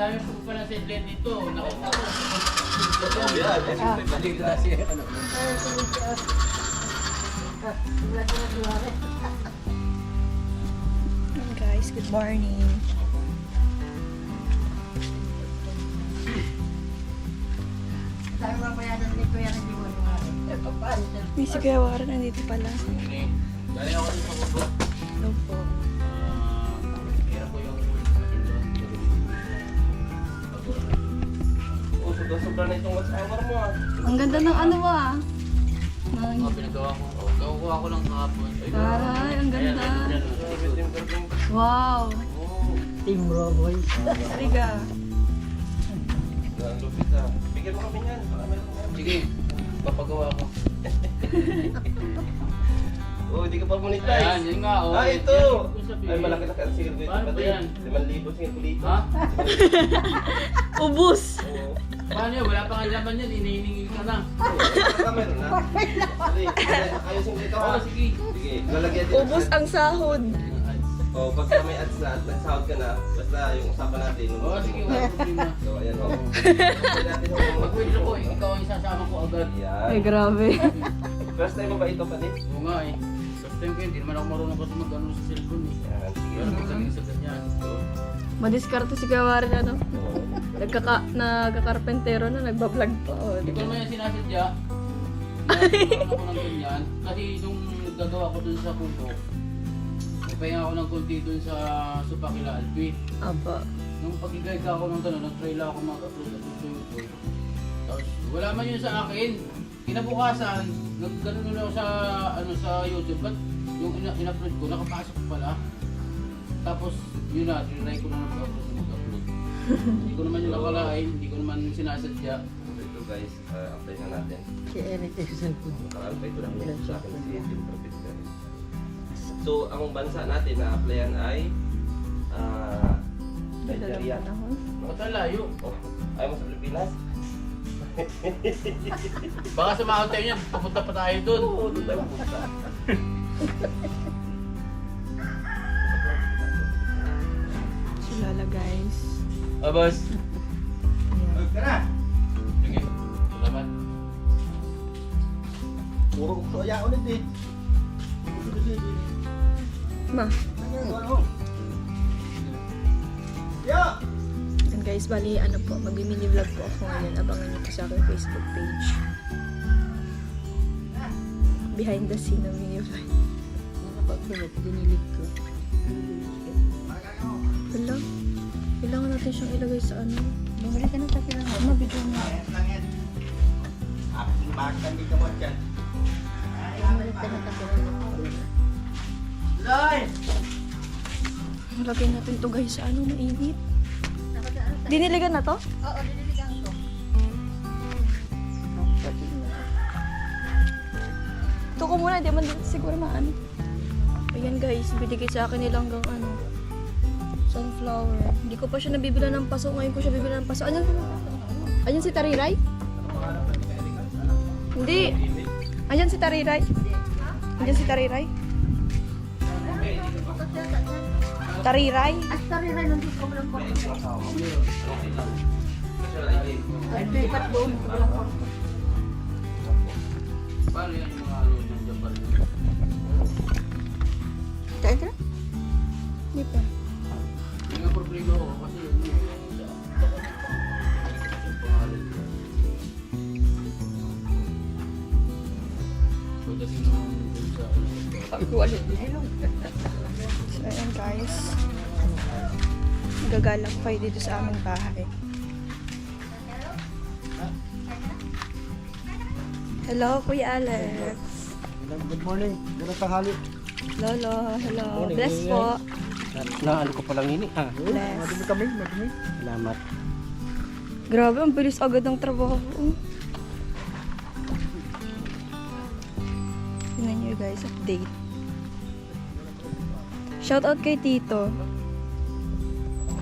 dami po pala sa Edlen dito. Nakita ko. Yan, siyempre balik na siya. Guys, good morning. May si Kuya Warren nandito pala. Galing ako sa kubo. Hello po. Hirap ko yung Sobra na itong whatsoever mo ah. Ang ganda ng ano mo ah. pinagawa ko. Gawa ko lang kahapon. Aray, ang ganda. Wow. Team Raw Boys. Riga. Ang lupit ah. Bigyan mo kami niyan. Baka meron ko. Sige, papagawa ko. Oh, hindi ka pa monetize. Ayan, yun nga. Oh. Ah, ito! Yan yung sabihin. Ay, malaki na kasi dito. Paano ba yan? 5,000 singil ko dito. Ha? Ubus. Oo. Paano yun? Wala pa nga laman yan. Inihiningin ka na. Baka meron na. Sige, ayusin ko ito ha. Oo, sige. Sige, lalagyan din. Ubus ang sahod. Oh, pagka may ads na at nagsahod ka na, basta yung usapan natin. Oo, sige. Wala problema. So, ayan ho. Pagka natin ho. Pag-withdraw ko, ikaw ang isasama ko agad. Ay, Yan. grabe. First time mo ba ito pa din? Oo nga eh. First time ko yun, hindi naman ako marunong kasi mag-ano sa cellphone eh. Yan, sige. Pero magaling sa ganyan. So, Madiskarte si Kuya Warren ano. Oo. Nagkakarpentero na, nagbablog pa. Oh, hindi di ko ba? naman yan sinasadya. Nagkaroon ako ng ganyan. Kasi nung gagawa ko dun sa kubo, nagpahinga ako ng konti dun sa Supakila Alpi. Aba. Nung pag-guide ako ng gano'n, nag-try lang ako mag-upload sa YouTube. Tapos wala man yun sa akin. Kinabukasan, nag-gano'n na ako sa, sa YouTube. Ba't yung in-upload ko, nakapasok pala. Tapos yun na, trinay ko na mag-upload. Hindi ko naman yung nakalain, hindi ko naman sinasadya. So, ito guys, apply na natin. Si Eric ay sa food. Naka-apply ko lang yan sa akin si Team Professor. So, ang bansa natin na applyan ay Nigeria. Ba't ang layo? Oh, ayaw mo sa Pilipinas? Baka sa mga hotel niya, papunta pa tayo doon. Oo, doon tayo punta. Sulala guys. Abas. Ayan. Sige, salamat. Puro ko kaya ulit eh. Ma. Yeah! And guys, bali ano po, mag-mini vlog po ako ngayon. Abangan niyo po sa aking Facebook page. Behind the scene ng mini vlog. Pagpinat, dinilig ko. Wala. Kailangan natin siyang ilagay sa ano. Bumili ka ng takilang ako. Mabidyo mo. Makan di ka mo dyan. Bumili ka ng takilang ako. Lagay natin to guys sa ano, mainit. Diniligan na to? Oo, diniligan ko. Ito ko muna, di man din siguro maano. Ayan guys, binigay sa akin nilang hanggang ano, sunflower. Hindi ko pa siya nabibila ng paso. Ngayon ko siya bibila ng paso. Ayan si Tariray? Hindi. Ayan si Tariray? Ayan si Tariray? Tariray? At sorry na, nandito ko lang po. Ay, lipat doon. Walang kwarto. Paano yan yung mga ano yung Japan? Kain ka na? Hindi pa. Hindi nga problema ko kasi yun yung sa yung pangalan ko. Pagdating naman dun sa So, ayan guys. Gagalak pa dito sa aming bahay. Hello, Kuya Alex. Good morning. Good tanghali. Lolo, hello. Morning, Bless Kuya. po. Naano ko palang ini. Bless. Madumi kami, madumi. Salamat. Grabe, ang bilis agad ng trabaho. Tingnan nyo guys, update. Shout out kay Tito.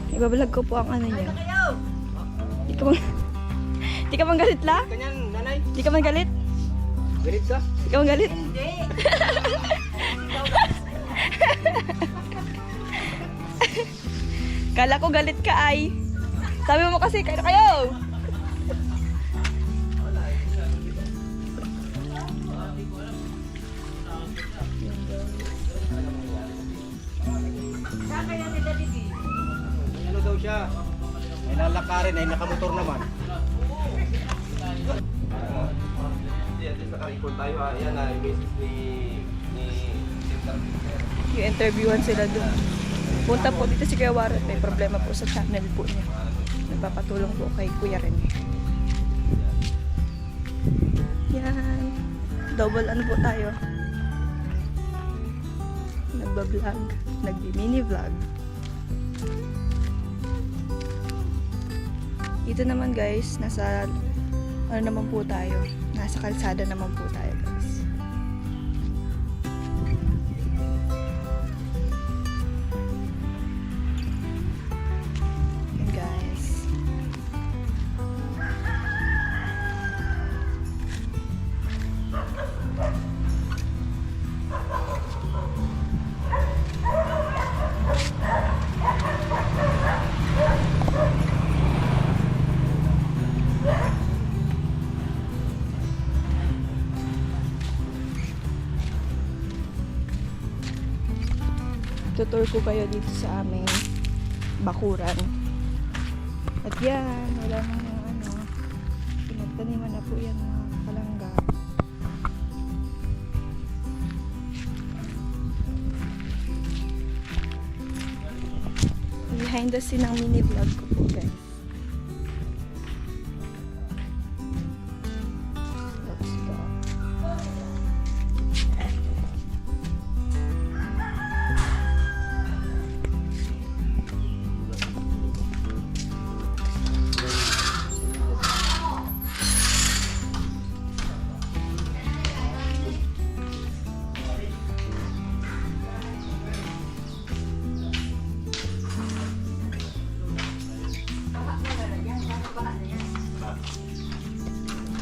Ibablog ko po ang ano niya. Di ka bang... Di ka bang galit la? Kanyan, nanay. Di ka man galit? Galit ka? Di ka man galit? Kala ko galit ka ay. Sabi mo kasi, kain na kayo! Ano daw siya? May lalakarin ay nakamotor naman. Hindi, at least naka-record tayo ha. Yan na, yung message ni Interpreter. Yung interviewan sila doon. Punta po dito si Kuya Warren. May problema po sa channel po niya. Nagpapatulong po kay Kuya Rene. Yan. Double ano po tayo. Nagbablog. Nagbi-mini vlog. Dito naman guys, nasa ano naman po tayo. Nasa kalsada naman po tayo guys. Yan guys. Tutur ko kayo dito sa aming bakuran. At yan, wala na yung ano, pinagtaniman na po yan mga palangga. Behind the scene ng mini vlog ko po guys. Let's go.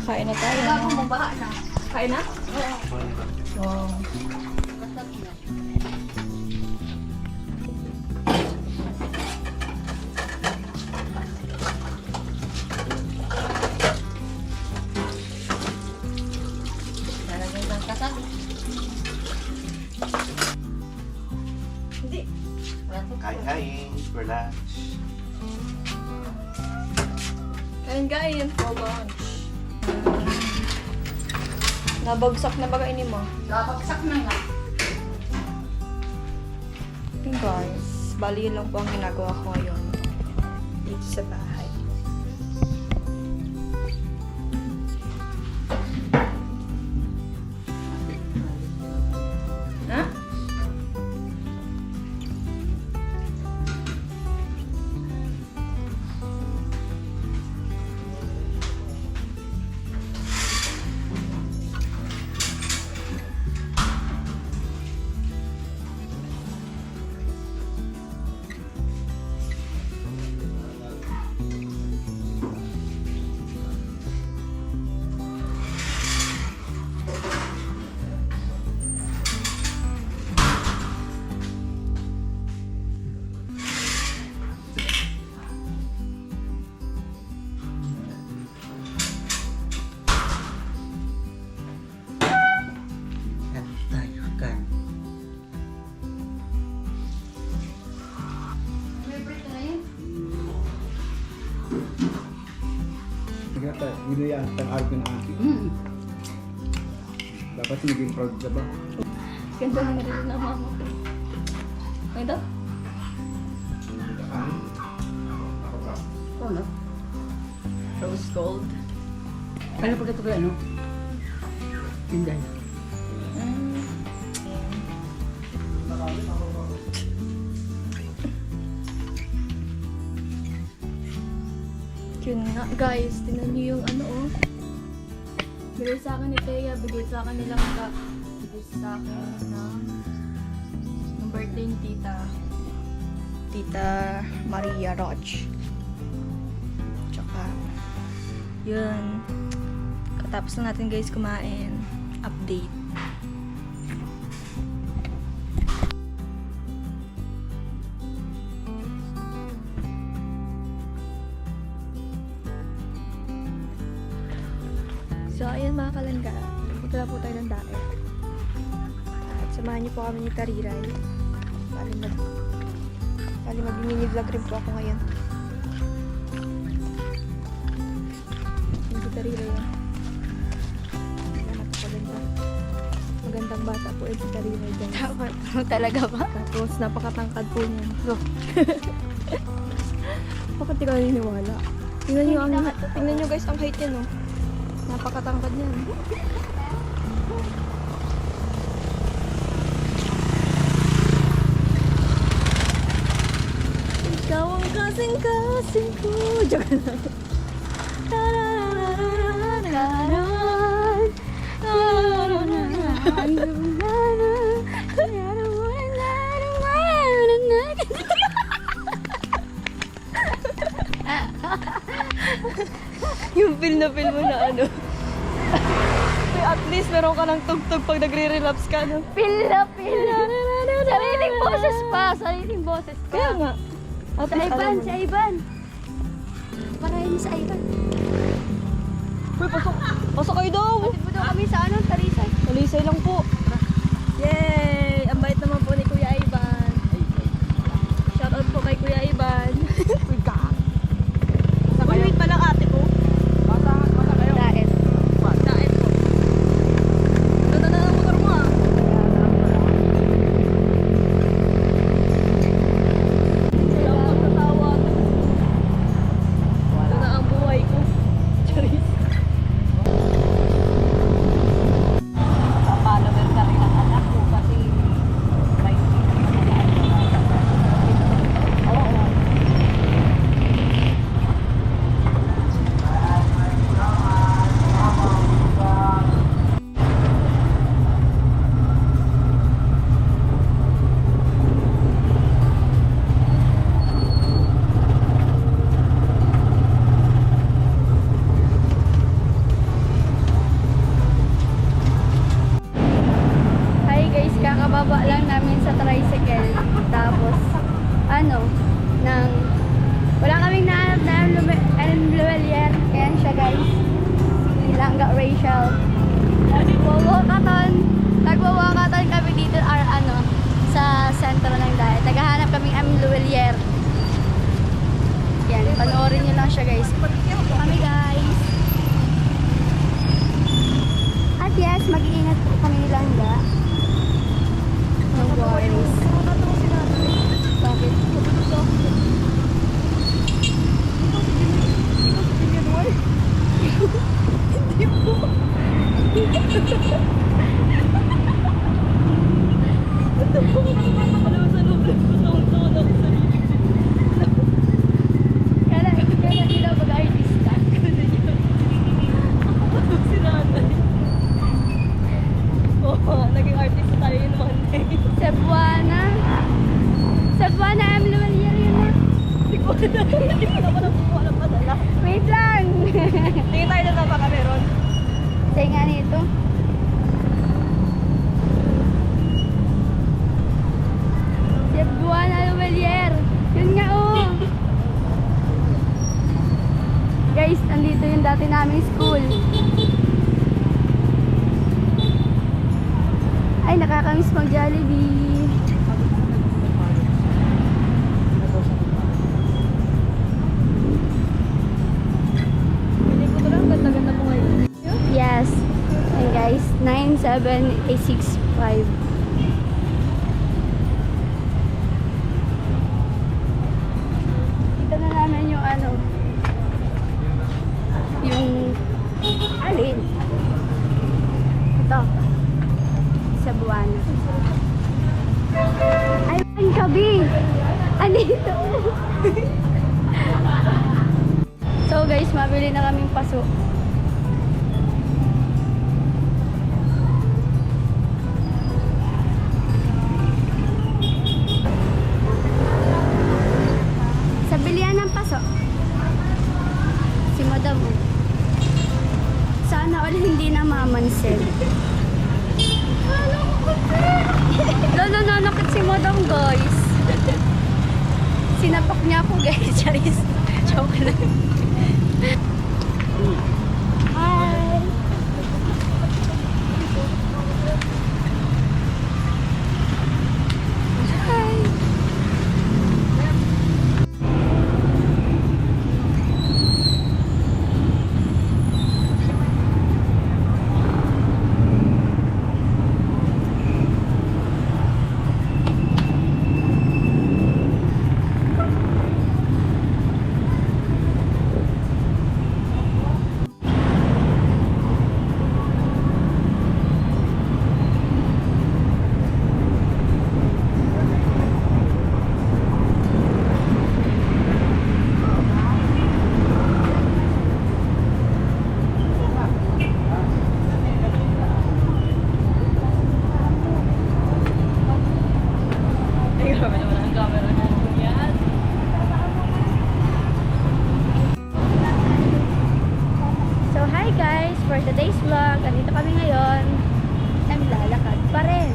Kain na tayo. Kain na? Oo. Hindi. Kain for lunch. Kain for lunch. Nabagsak na ba kainin mo? Nabagsak na nga. Yun guys, bali yun lang po ang ginagawa ko ngayon dito sa bahay. Ha? Binayaan ang art ng aking. Dapat maging proud ka ba? Ganda naman rin na mama ko. Ganda? Ano? Rose gold. Ano pag ito kaya ano? Tinday. Yun nga, guys. Tingnan niyo yung ano, oh. Bigay sa akin ni Thea. Bigay sa akin nilang bigay sa akin ng birthday ni Tita Maria Roch. Tsaka, yun. Katapos na natin guys kumain. Update. So, ayan mga kalangga. Dito na po tayo ng daet. At samahan niyo po kami ni Tariray. Bali mag-mini vlog rin po ako ngayon. Yung si Tariray yan. Ayan, napakaganda. Magandang bata po yung si Tariray dyan. Talaga ba? Tapos napakatangkad po niya. So, bakit di ka naniniwala? Tingnan niyo guys ang height niya, no? Napakatangkad niya. Ikaw ang kasing-kasing ko. Joke lang. Yung feel mo na ano. Pero at least meron ka ng tugtog pag nagre-relapse ka, no? Pila. Sariling boses pa. Sariling boses pa. Kaya nga. At Sa least Ivan, alam mo. sa Ivan. Parahin sa Ivan. Uy, pasok. Pasok kayo daw. Patid mo daw kami sa ano, Tarisay. Talisay lang po. Yay! Ang bait naman po ni Kuya Ivan. Shoutout po kay Kuya Ivan. Uy, ka. Wait pa lang ate ko. Daet. Daet po. Ganda na ng motor mo ah. Sila ang pagtatawa. Ito na ang buhay ko. Charis. Follower ka rin ang anak ko kasi may Oo. Hi guys, kakababa lang namin sa tricycle. Tapos, wala kaming nahanap na Luwelier. Ayan siya guys. Si Langga Rachel. Nagwawakaton kami dito sa sentro ng Daet. Naghahanap kaming Luwelier. Yan, panoorin nyo lang siya guys. Kami guys. At yes, mag-iingat po kami ni Langga. No worries. Bakit? Kala nila mag-artista. Naging artist tayo yun one day. Cebuana. Cebuana, I'm Luwelier yun na. Hindi ko na wala padala. Wait lang. Tingin tayo na baka meron. Say nga nito. Cebuana Luwelier. Yun nga oh. Guys, nandito yung dati naming school. Ay, nakakamiss mag-Jollibee. Pili ko to lang, ganda-ganda mo ngayon. Yes. And guys, 97865. Dito na namin yung yung alin. Ito. Cebuana. Ay, ang kabi. Andito. So guys, mabili na kaming paso. Sa bilihan ng paso. Si Madam. Sana all hindi na mamansin. Nananakit si Madam guys. Sinapak niya ako guys. Charis. Joke lang. Hi. hi guys! For today's vlog, andito kami ngayon. Naglalakad pa rin.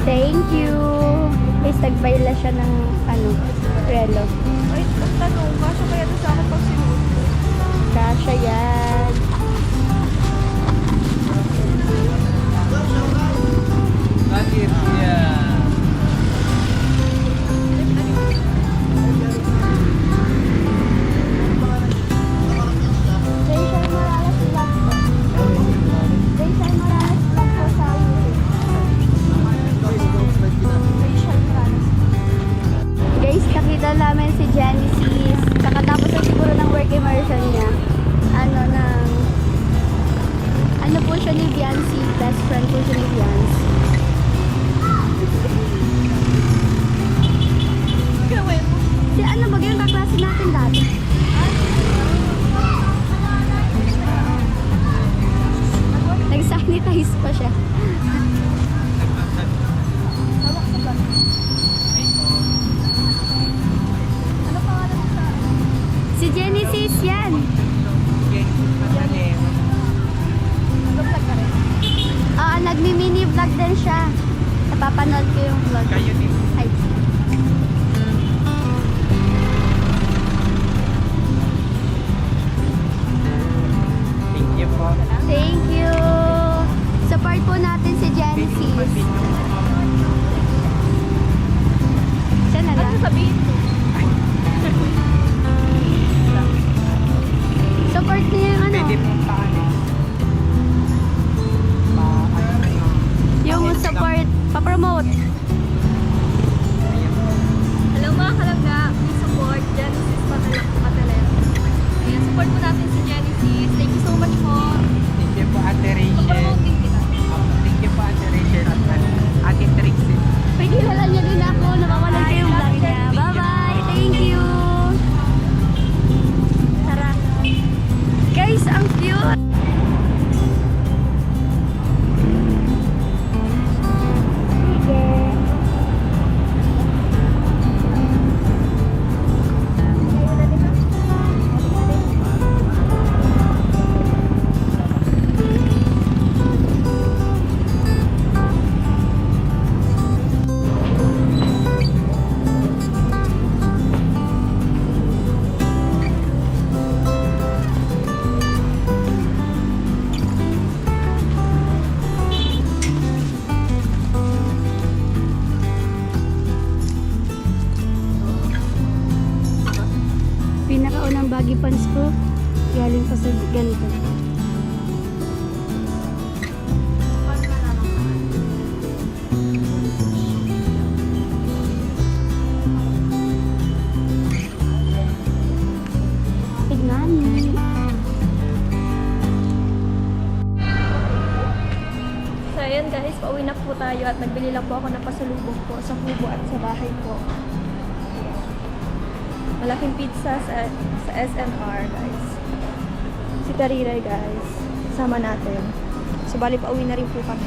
Thank you. Guys, nagbayla siya ng relo. Ay, ang tanong, kasya kaya ito sa akin pag sinuot? Kasha yan. Bakit yan? Rachel Morales vlog po. Rachel Morales vlog po sa Rachel Morales. Guys, nakita namin si Genesis. Kakatapos na siguro ng work immersion niya. Ano po siya ni Biancy. Best friend po siya ni Biancy. Gawin mo. Si ano ba yung kaklase natin dati? Nag-sanitize pa siya. Hawak sa bag. Ano pangalan mo sa Si Genesis yan. nag-vlog ka rin? Nagmi-mini vlog din siya. Napapanood ko yung vlog. Kayo din. Ay. Thank you. Support po natin si Genesis. Siya na lang. Sabihin ko. Support niya yung ano. Yung support, pa-promote. Hello mga kalangga, please support Genesis Pataler. Ayan, support po natin si Genesis. Thank you so much po. Thank you po, Ate Rachel. Promote din kita. Thank you po, Ate Rachel at Ate Trixie. May kilala niya din ako. Nakawalan ko yung vlog niya. Bye-bye. Thank you. Tara. Guys, ang cute. Sige. Pinakaunang baggy pants ko, galing pa sa ganito. Tignan niyo. So ayan guys, pauwi na po tayo at nagbili lang po ako ng pasalubong po sa kubo at sa bahay po. Malaking pizza sa SNR guys. Si Tariray guys, sama natin. So bali pauwi na rin po kami.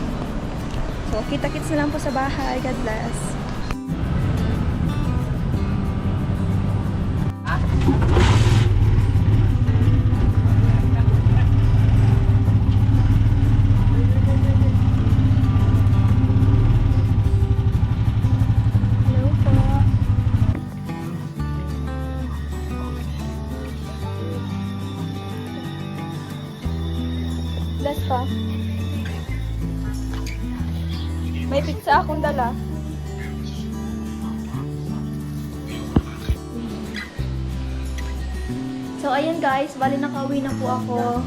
So kita-kits na lang po sa bahay. God bless. Hello po. Bless pa. May pizza akong dala. So ayun guys, bali nakauwi na po ako.